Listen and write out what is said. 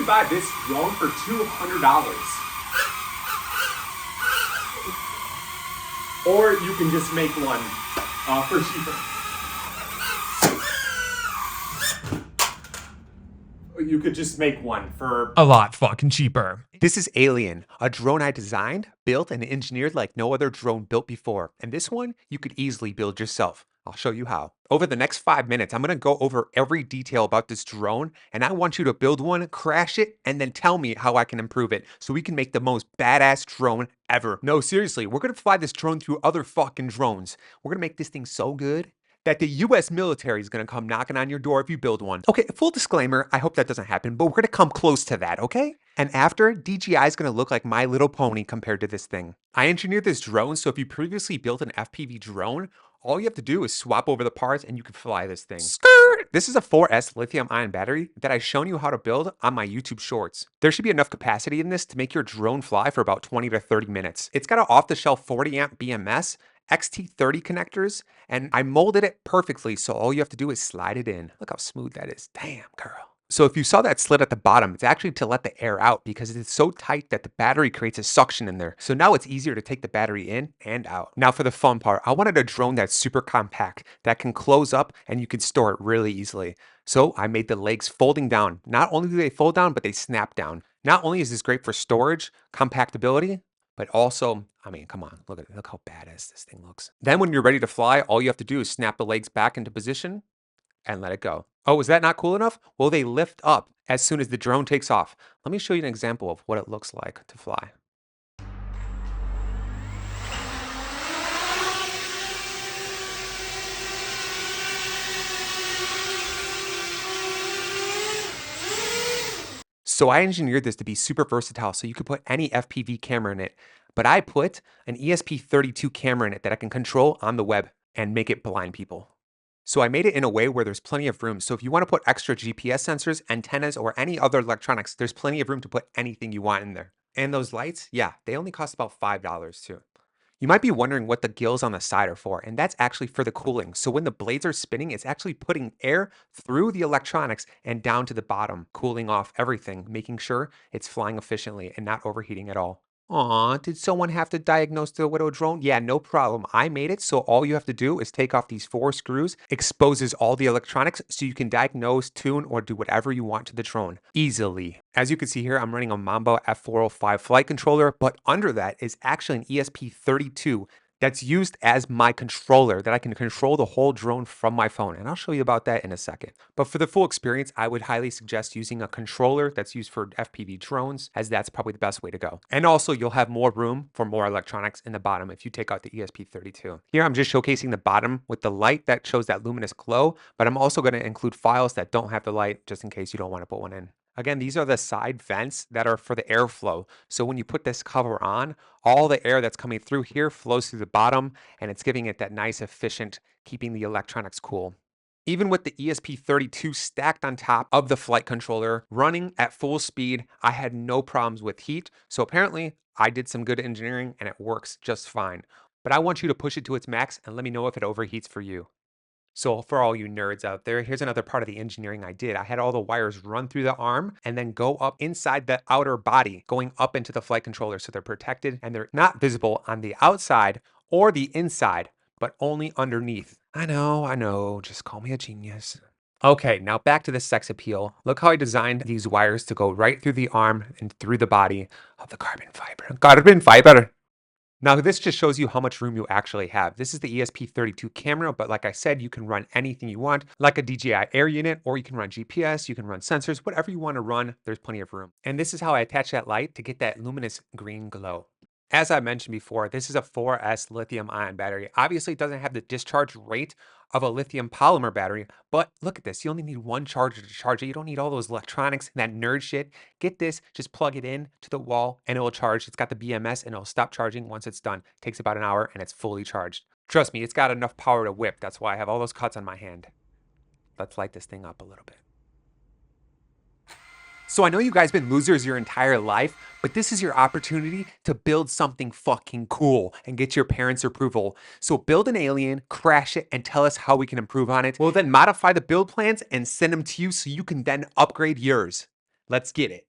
can buy this drone for $200. Or you can just make one for cheaper. You could just make one for a lot fucking cheaper. This is Alien, a drone I designed, built, and engineered like no other drone built before. And this one, you could easily build yourself. I'll show you how. Over the next 5 minutes, I'm gonna go over every detail about this drone, and I want you to build one, crash it, and then tell me how I can improve it so we can make the most badass drone ever. No, seriously, we're gonna fly this drone through other fucking drones. We're gonna make this thing so good that the US military is gonna come knocking on your door if you build one. Okay, full disclaimer, I hope that doesn't happen, but we're gonna come close to that, okay? And after, DJI is gonna look like My Little Pony compared to this thing. I engineered this drone, so if you previously built an FPV drone, all you have to do is swap over the parts and you can fly this thing. Skirt! This is a 4S lithium-ion battery that I've shown you how to build on my YouTube shorts. There should be enough capacity in this to make your drone fly for about 20 to 30 minutes. It's got an off-the-shelf 40 amp BMS, XT30 connectors, and I molded it perfectly, so all you have to do is slide it in. Look how smooth that is. Damn, girl. So if you saw that slit at the bottom, it's actually to let the air out because it's so tight that the battery creates a suction in there. So now it's easier to take the battery in and out. Now for the fun part, I wanted a drone that's super compact, that can close up and you can store it really easily. So I made the legs folding down. Not only do they fold down, but they snap down. Not only is this great for storage, compactability, but also, I mean, come on, look at it. Look how badass this thing looks. Then when you're ready to fly, all you have to do is snap the legs back into position and let it go. Oh, is that not cool enough? Well, they lift up as soon as the drone takes off. Let me show you an example of what it looks like to fly. So I engineered this to be super versatile so you could put any FPV camera in it, but I put an ESP32 camera in it that I can control on the web and make it blind people. So I made it in a way where there's plenty of room. So if you want to put extra GPS sensors, antennas, or any other electronics, there's plenty of room to put anything you want in there. And those lights, yeah, they only cost about $5 too. You might be wondering what the gills on the side are for, and that's actually for the cooling. So when the blades are spinning, it's actually putting air through the electronics and down to the bottom, cooling off everything, making sure it's flying efficiently and not overheating at all. Aw, did someone have to diagnose the Widow drone? Yeah, no problem. I made it, so all you have to do is take off these 4 screws, exposes all the electronics so you can diagnose, tune, or do whatever you want to the drone easily. As you can see here, I'm running a Mambo F405 flight controller, but under that is actually an ESP32 that's used as my controller that I can control the whole drone from my phone. And I'll show you about that in a second. But for the full experience, I would highly suggest using a controller that's used for FPV drones, as that's probably the best way to go. And also you'll have more room for more electronics in the bottom if you take out the ESP32. Here I'm just showcasing the bottom with the light that shows that luminous glow, but I'm also going to include files that don't have the light just in case you don't want to put one in. Again, these are the side vents that are for the airflow. So when you put this cover on, all the air that's coming through here flows through the bottom, and it's giving it that nice, efficient, keeping the electronics cool. Even with the ESP32 stacked on top of the flight controller, running at full speed, I had no problems with heat. So apparently, I did some good engineering, and it works just fine. But I want you to push it to its max and let me know if it overheats for you. So for all you nerds out there, here's another part of the engineering I did. I had all the wires run through the arm and then go up inside the outer body, going up into the flight controller so they're protected and they're not visible on the outside or the inside, but only underneath. I know, just call me a genius. Okay, now back to the sex appeal. Look how I designed these wires to go right through the arm and through the body of the carbon fiber. Carbon fiber! Now this just shows you how much room you actually have. This is the ESP32 camera, but like I said, you can run anything you want, like a DJI Air unit, or you can run GPS, you can run sensors, whatever you want to run, there's plenty of room. And this is how I attach that light to get that luminous green glow. As I mentioned before, this is a 4S lithium-ion battery. Obviously, it doesn't have the discharge rate of a lithium polymer battery, but look at this. You only need one charger to charge it. You don't need all those electronics and that nerd shit. Get this, just plug it in to the wall and it will charge. It's got the BMS and it'll stop charging once it's done. It takes about an hour and it's fully charged. Trust me, it's got enough power to whip. That's why I have all those cuts on my hand. Let's light this thing up a little bit. So I know you guys been losers your entire life, but this is your opportunity to build something fucking cool and get your parents' approval. So build an alien, crash it, and tell us how we can improve on it. We'll then modify the build plans and send them to you so you can then upgrade yours. Let's get it.